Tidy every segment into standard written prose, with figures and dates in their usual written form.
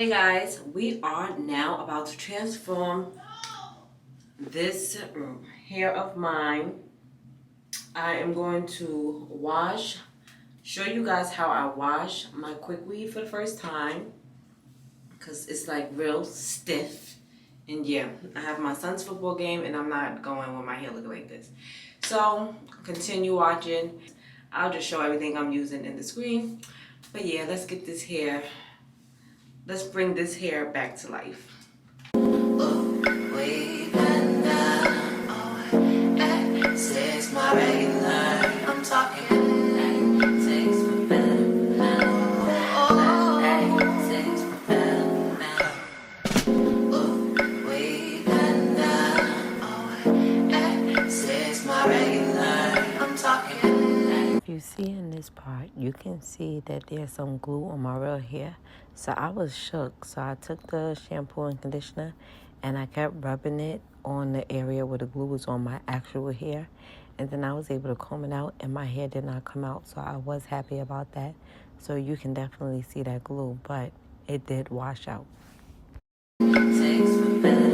Hey guys, we are now about to transform this hair of mine. I am going to show you guys how I wash my quick weave for the first time because it's like real stiff. And yeah, I have my son's football game and I'm not going with my hair looking like this. So continue watching. I'll just show everything I'm using in the screen. But yeah, let's get this hair. Let's bring this hair back to life. My regular, I'm talking things for better. Things for better. Way says my regular, I'm talking. If you see in this part, you can see that there's some glue on my real hair. So I was shook. So I took the shampoo and conditioner and I kept rubbing it on the area where the glue was on my actual hair. And then I was able to comb it out and my hair did not come out. So I was happy about that. So you can definitely see that glue, but it did wash out. Thanks for better.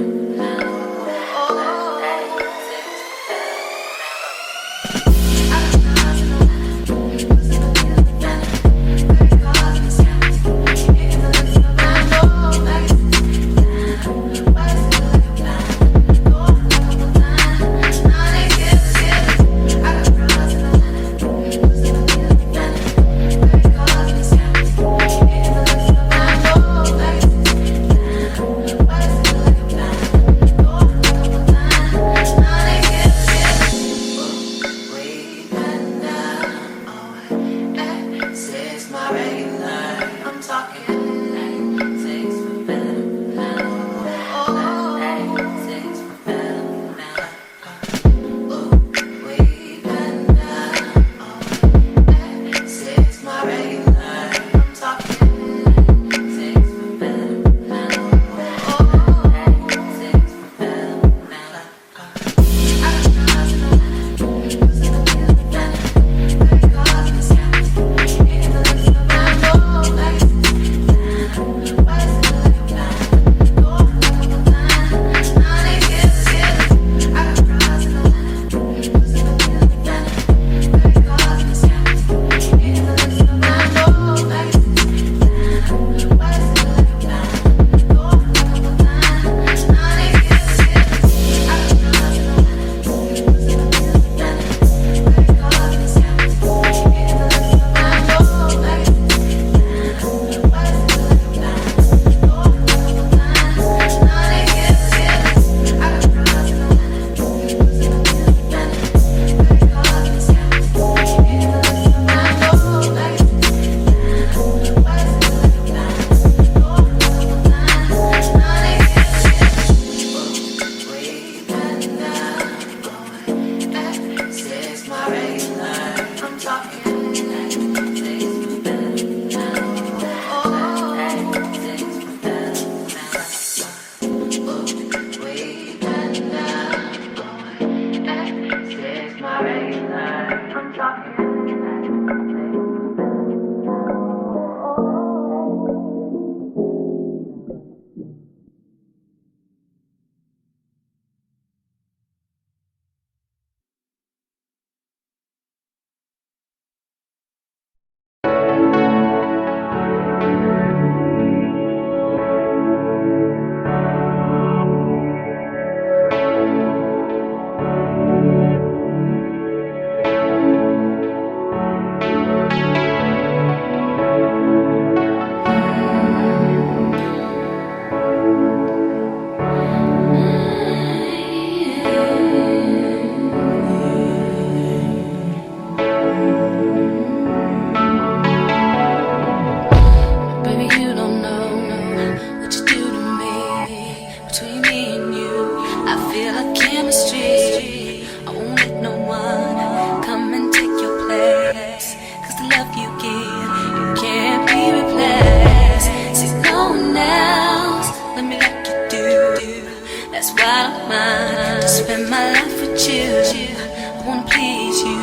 That's why I don't mind to spend my life with you. I wanna please you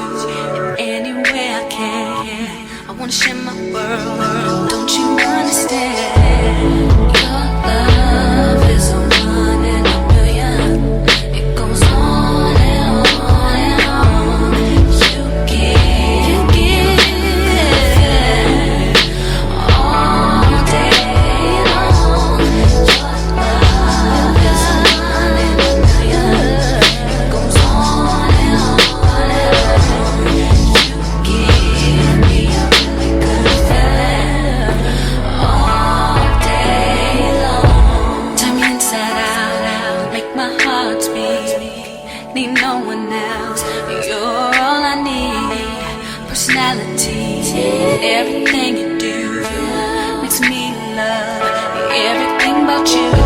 in any way I can. I wanna share my world, don't you understand? Everything you do makes me love everything about you.